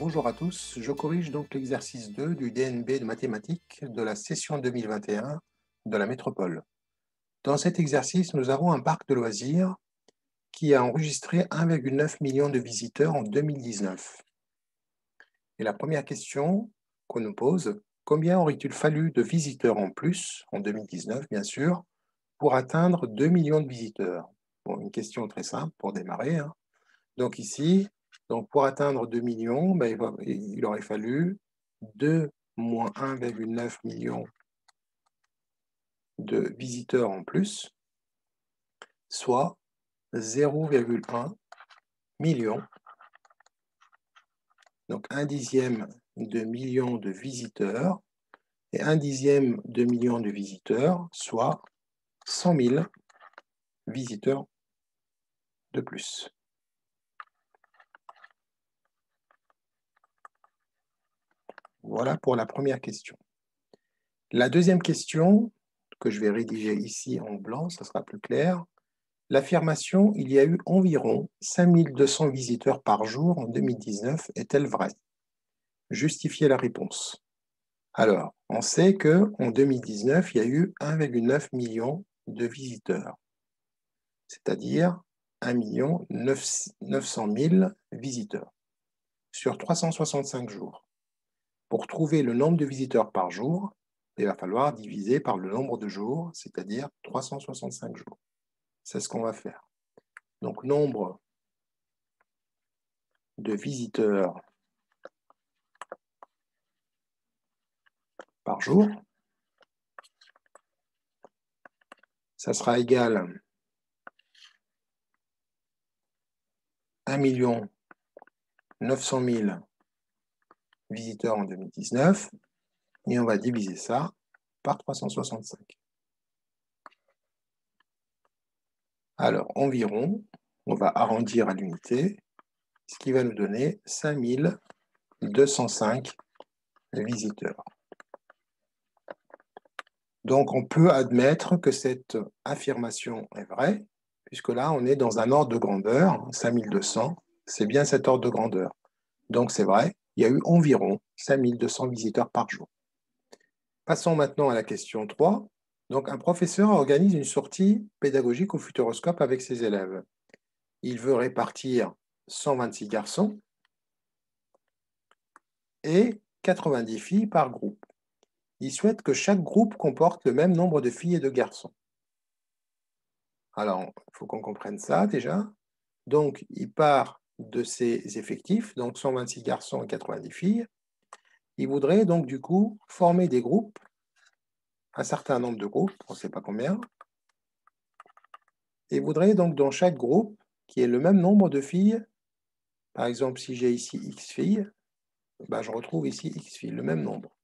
Bonjour à tous, je corrige donc l'exercice 2 du DNB de mathématiques de la session 2021 de la métropole. Dans cet exercice, nous avons un parc de loisirs qui a enregistré 1,9 million de visiteurs en 2019. Et la première question qu'on nous pose, combien aurait-il fallu de visiteurs en plus, en 2019 bien sûr, pour atteindre 2 millions de visiteurs? Bon, une question très simple pour démarrer, hein. Donc ici, pour atteindre 2 millions, il aurait fallu 2 moins 1,9 million de visiteurs en plus, soit 0,1 million, donc 1 dixième de million de visiteurs, et 1 dixième de million de visiteurs, soit 100 000 visiteurs de plus. Voilà pour la première question. La deuxième question, que je vais rédiger ici en blanc, ça sera plus clair. L'affirmation « il y a eu environ 5200 visiteurs par jour en 2019 » est-elle vraie? Justifiez la réponse. Alors, on sait qu'en 2019, il y a eu 1,9 million de visiteurs, c'est-à-dire 1 900 000 visiteurs sur 365 jours. Pour trouver le nombre de visiteurs par jour, il va falloir diviser par le nombre de jours, c'est-à-dire 365 jours. C'est ce qu'on va faire. Donc, nombre de visiteurs par jour, ça sera égal à 1 900 000 visiteurs en 2019, et on va diviser ça par 365. Alors, environ, on va arrondir à l'unité, ce qui va nous donner 5205 visiteurs. Donc, on peut admettre que cette affirmation est vraie, puisque là, on est dans un ordre de grandeur, 5200, c'est bien cet ordre de grandeur. Donc, c'est vrai, il y a eu environ 5200 visiteurs par jour. Passons maintenant à la question 3. Donc, un professeur organise une sortie pédagogique au Futuroscope avec ses élèves. Il veut répartir 126 garçons et 90 filles par groupe. Il souhaite que chaque groupe comporte le même nombre de filles et de garçons. Alors, il faut qu'on comprenne ça déjà. Donc, il part de ses effectifs, donc 126 garçons et 90 filles. Il voudrait donc du coup former des groupes, un certain nombre de groupes, on ne sait pas combien, et il voudrait donc dans chaque groupe qu'il y ait le même nombre de filles. Par exemple, si j'ai ici X filles, je retrouve ici X filles, le même nombre.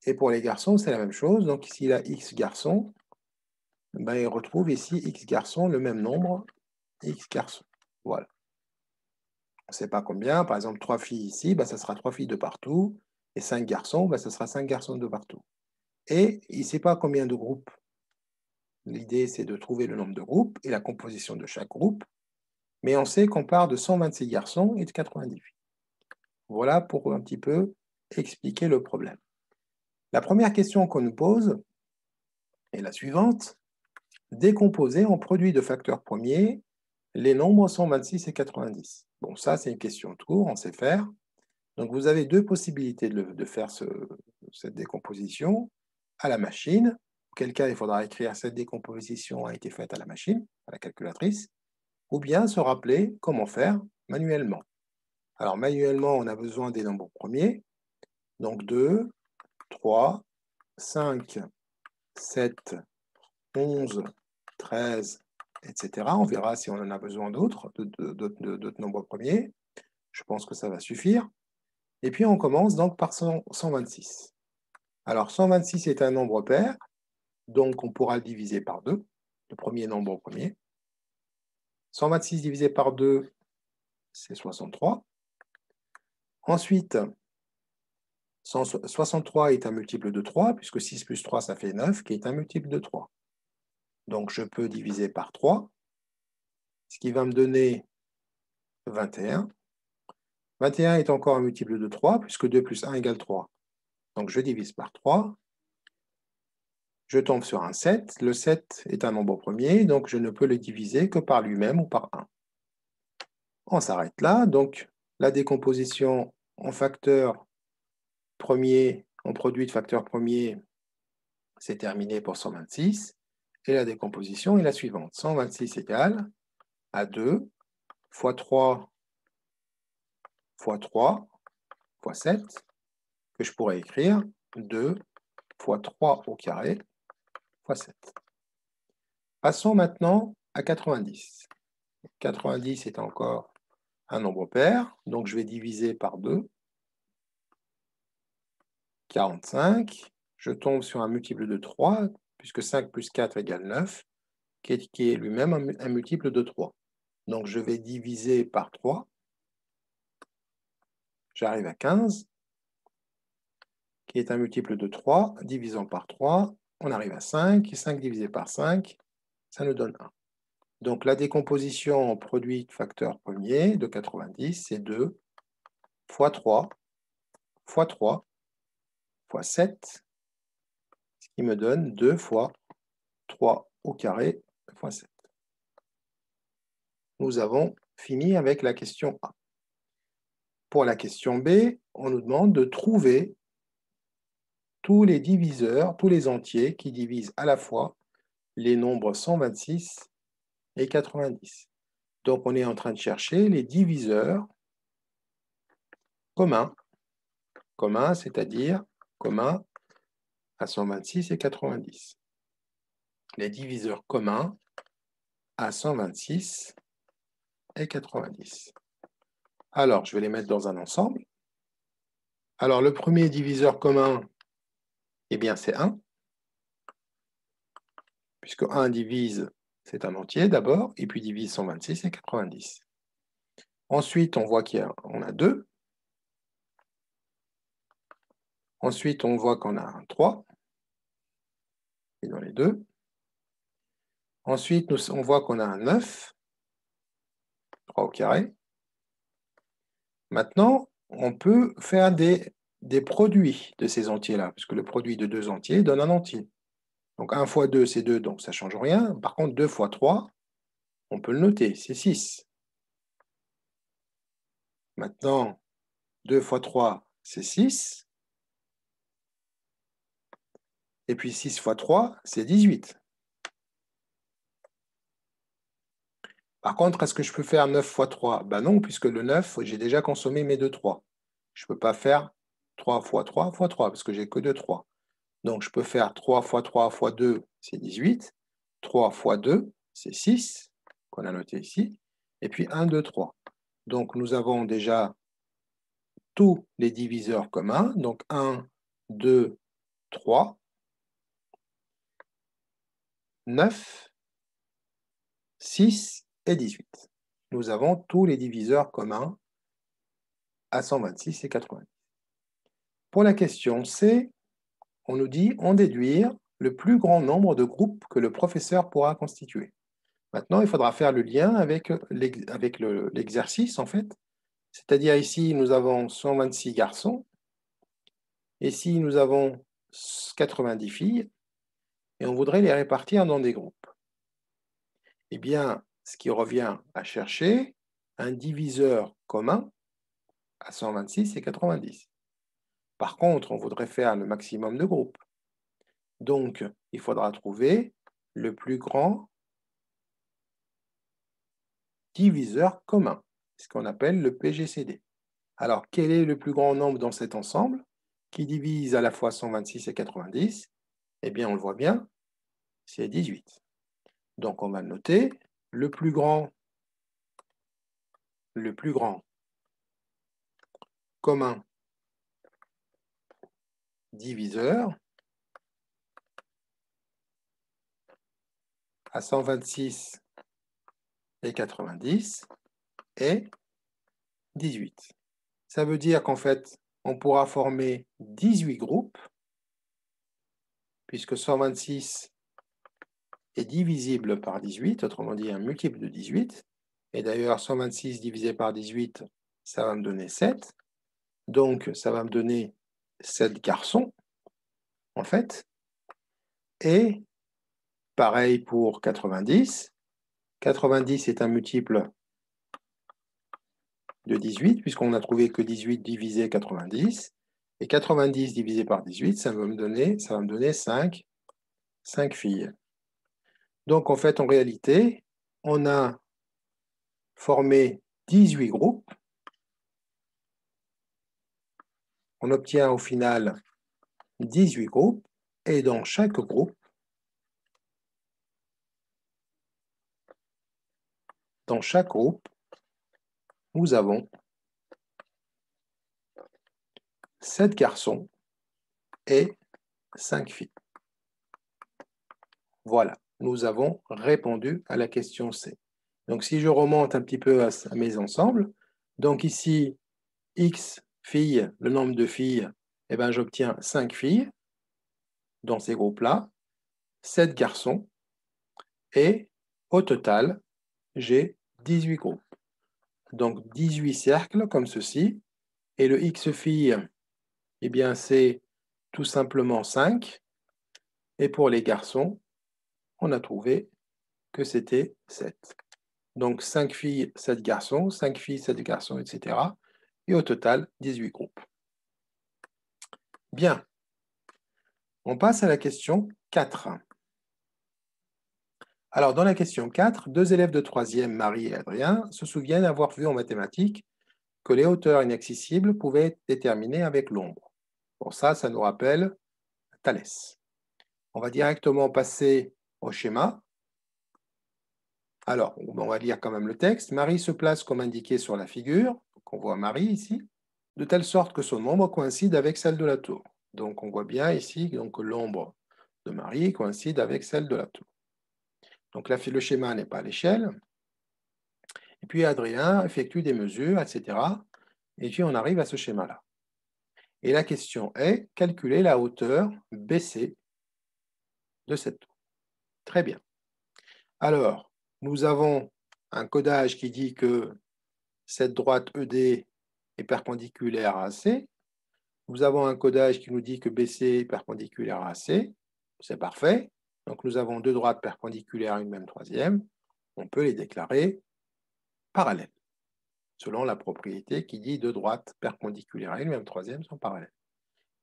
Et pour les garçons, c'est la même chose. Donc ici, il a X garçons, il retrouve ici X garçons, le même nombre, X garçons. Voilà. On ne sait pas combien. Par exemple, 3 filles ici, ça sera 3 filles de partout. Et 5 garçons, ça sera 5 garçons de partout. Et il ne sait pas combien de groupes. L'idée, c'est de trouver le nombre de groupes et la composition de chaque groupe. Mais on sait qu'on part de 126 garçons et de 90 filles. Voilà pour un petit peu expliquer le problème. La première question qu'on nous pose est la suivante. Décomposer en produits de facteurs premiers les nombres 126 et 90. Bon, ça, c'est une question de cours, on sait faire. Donc, vous avez deux possibilités de faire cette décomposition à la machine, auquel cas il faudra écrire cette décomposition a été faite à la machine, à la calculatrice, ou bien se rappeler comment faire manuellement. Alors, manuellement, on a besoin des nombres premiers, donc 2, 3, 5, 7, 11, 13, etc. On verra si on en a besoin d'autres nombres premiers. Je pense que ça va suffire. Et puis, on commence donc par 126. Alors, 126 est un nombre pair, donc on pourra le diviser par 2, le premier nombre premier. 126 divisé par 2, c'est 63. Ensuite, 63 est un multiple de 3, puisque 6 plus 3, ça fait 9, qui est un multiple de 3. Donc, je peux diviser par 3, ce qui va me donner 21. 21 est encore un multiple de 3, puisque 2 plus 1 égale 3. Donc, je divise par 3. Je tombe sur un 7. Le 7 est un nombre premier, donc je ne peux le diviser que par lui-même ou par 1. On s'arrête là. Donc, la décomposition en facteur premier, en produit de facteur premier, c'est terminé pour 126. Et la décomposition est la suivante. 126 égale à 2 fois 3 fois 3 fois 7, que je pourrais écrire 2 fois 3 au carré fois 7. Passons maintenant à 90. 90 est encore un nombre pair, donc je vais diviser par 2. 45, je tombe sur un multiple de 3, puisque 5 plus 4 égale 9, qui est lui-même un multiple de 3. Donc je vais diviser par 3. J'arrive à 15, qui est un multiple de 3, divisant par 3, on arrive à 5, et 5 divisé par 5, ça nous donne 1. Donc la décomposition en produit de facteur premier de 90, c'est 2 fois 3 fois 3 fois 7, ce qui me donne 2 fois 3 au carré fois 7. Nous avons fini avec la question A. Pour la question B, on nous demande de trouver tous les diviseurs, tous les entiers qui divisent à la fois les nombres 126 et 90. Donc on est en train de chercher les diviseurs communs, c'est-à-dire communs à 126 et 90. Les diviseurs communs à 126 et 90. Alors, je vais les mettre dans un ensemble. Alors, le premier diviseur commun, eh bien, c'est 1. Puisque 1 divise, c'est un entier d'abord, et puis divise 126 et 90. Ensuite, on voit qu'on a 2. Ensuite, on voit qu'on a un 3, et dans les deux. Ensuite, on voit qu'on a un 9, 3 au carré. Maintenant, on peut faire des produits de ces entiers-là, puisque le produit de deux entiers donne un entier. Donc 1 fois 2, c'est 2, donc ça ne change rien. Par contre, 2 fois 3, on peut le noter, c'est 6. Maintenant, 2 fois 3, c'est 6. Et puis 6 fois 3, c'est 18. Par contre, est-ce que je peux faire 9 fois 3? Ben non, puisque le 9, j'ai déjà consommé mes 2 3. Je ne peux pas faire 3 fois 3 fois 3, parce que j'ai que 2 3. Donc, je peux faire 3 fois 3 fois 2, c'est 18. 3 fois 2, c'est 6, qu'on a noté ici. Et puis 1, 2, 3. Donc, nous avons déjà tous les diviseurs communs. Donc, 1, 2, 3, 9, 6 et 18. Nous avons tous les diviseurs communs à 126 et 90. Pour la question C, on nous dit en déduire le plus grand nombre de groupes que le professeur pourra constituer. Maintenant, il faudra faire le lien avec l'exercice, en fait. C'est-à-dire ici, nous avons 126 garçons. Ici, nous avons 90 filles. Et on voudrait les répartir dans des groupes. Eh bien, ce qui revient à chercher un diviseur commun à 126 et 90. Par contre, on voudrait faire le maximum de groupes. Donc, il faudra trouver le plus grand diviseur commun, ce qu'on appelle le PGCD. Alors, quel est le plus grand nombre dans cet ensemble qui divise à la fois 126 et 90? Eh bien, on le voit bien, c'est 18. Donc, on va le noter. Le plus grand commun diviseur à 126 et 90 est 18. Ça veut dire qu'en fait, on pourra former 18 groupes, puisque 126 est divisible par 18, autrement dit un multiple de 18. Et d'ailleurs, 126 divisé par 18, ça va me donner 7. Donc, ça va me donner 7 garçons, en fait. Et pareil pour 90. 90 est un multiple de 18, puisqu'on a trouvé que 18 divisé 90. Et 90 divisé par 18, ça va me donner 5 filles. Donc, en fait, en réalité, on a formé 18 groupes. On obtient au final 18 groupes. Et dans chaque groupe, nous avons 7 garçons et 5 filles. Voilà, nous avons répondu à la question C. Donc, si je remonte un petit peu à mes ensembles, donc ici, X filles, le nombre de filles, eh ben, j'obtiens 5 filles dans ces groupes-là, 7 garçons, et au total, j'ai 18 groupes. Donc, 18 cercles comme ceci, et le X filles, eh bien, c'est tout simplement 5, et pour les garçons, on a trouvé que c'était 7. Donc 5 filles, 7 garçons, 5 filles, 7 garçons, etc. Et au total, 18 groupes. Bien, on passe à la question 4. Alors dans la question 4, 2 élèves de 3e, Marie et Adrien, se souviennent avoir vu en mathématiques que les hauteurs inaccessibles pouvaient être déterminées avec l'ombre. Pour ça, ça nous rappelle Thalès. On va directement passer au schéma. Alors, on va lire quand même le texte. Marie se place comme indiqué sur la figure. Donc, on voit Marie ici, de telle sorte que son ombre coïncide avec celle de la tour. Donc, on voit bien ici que l'ombre de Marie coïncide avec celle de la tour. Donc, le schéma n'est pas à l'échelle. Et puis, Adrien effectue des mesures, etc. Et puis, on arrive à ce schéma-là. Et la question est, calculer la hauteur BC de cette tour. Très bien. Alors, nous avons un codage qui dit que cette droite ED est perpendiculaire à AC. Nous avons un codage qui nous dit que BC est perpendiculaire à AC. C'est parfait. Donc, nous avons deux droites perpendiculaires à une même troisième. On peut les déclarer parallèles, selon la propriété qui dit deux droites perpendiculaires à une même troisième sont parallèles.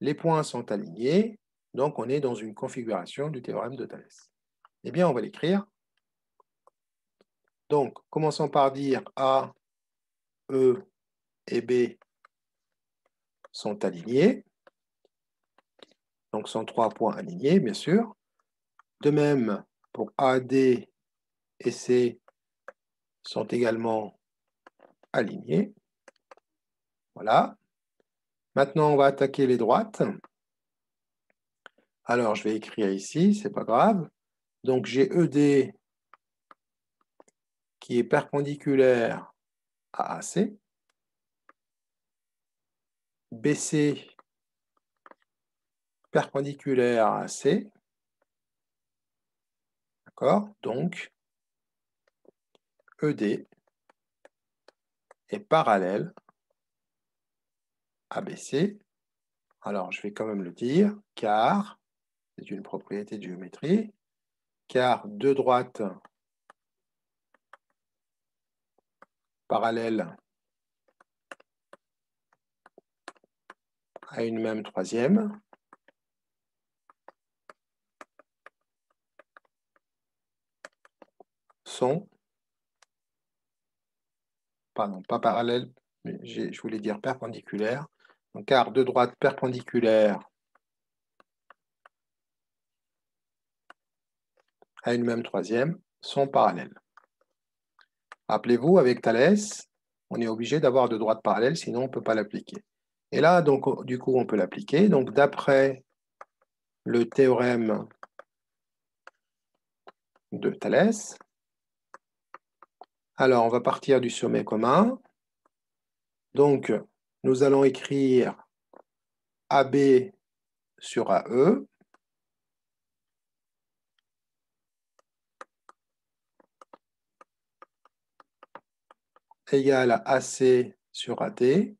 Les points sont alignés, donc on est dans une configuration du théorème de Thalès. Eh bien, on va l'écrire. Donc, commençons par dire A, E et B sont alignés. Donc, sont 3 points alignés, bien sûr. De même, pour AD et C sont également alignés. Voilà. Maintenant, on va attaquer les droites. Alors, je vais écrire ici, c'est pas grave. Donc, j'ai ED qui est perpendiculaire à AC. BC perpendiculaire à AC. D'accord? Donc, ED est parallèle à BC. Alors, je vais quand même le dire, car, c'est une propriété de géométrie, car deux droites parallèles à une même troisième sont, pardon, pas parallèles, mais je voulais dire perpendiculaires, donc, car deux droites perpendiculaires à une même troisième sont parallèles. Rappelez-vous, avec Thalès, on est obligé d'avoir deux droites parallèles, sinon on ne peut pas l'appliquer. Et là, donc, du coup, on peut l'appliquer. Donc, d'après le théorème de Thalès, alors on va partir du sommet commun. Donc, nous allons écrire AB sur AE. égale à AC sur AD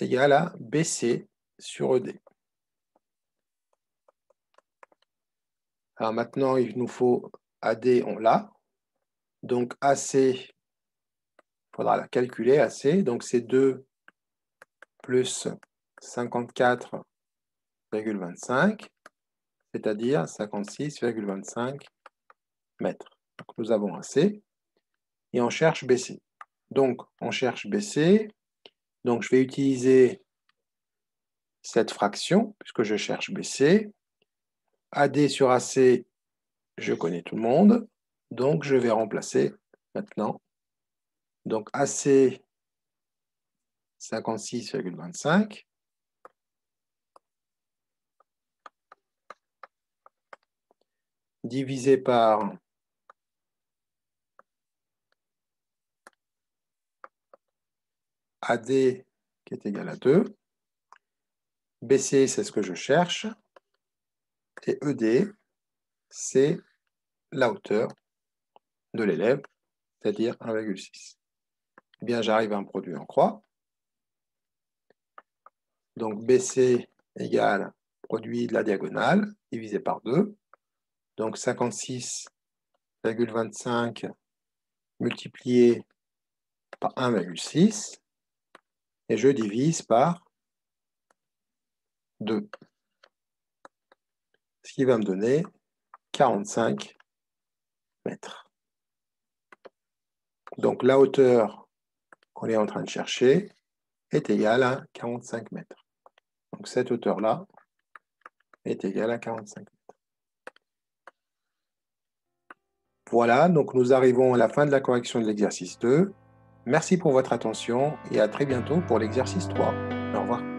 égale à BC sur ED. Alors maintenant, il nous faut AD, on l'a. Donc AC, il faudra la calculer, AC. Donc c'est 2 plus 54,25, c'est-à-dire 56,25 mètres. Donc nous avons AC et on cherche BC. Donc on cherche BC. Donc je vais utiliser cette fraction puisque je cherche BC. AD sur AC, je connais tout le monde. Donc je vais remplacer maintenant. Donc AC 56,25 divisé par AD qui est égal à 2. BC, c'est ce que je cherche. Et ED, c'est la hauteur de l'élève, c'est-à-dire 1,6. Eh bien, j'arrive à un produit en croix. Donc, BC égale produit de la diagonale divisé par 2. Donc, 56,25 multiplié par 1,6. Et je divise par 2. Ce qui va me donner 45 mètres. Donc, la hauteur qu'on est en train de chercher est égale à 45 mètres. Donc, cette hauteur-là est égale à 45 mètres. Voilà, donc nous arrivons à la fin de la correction de l'exercice 2. Merci pour votre attention et à très bientôt pour l'exercice 3. Au revoir.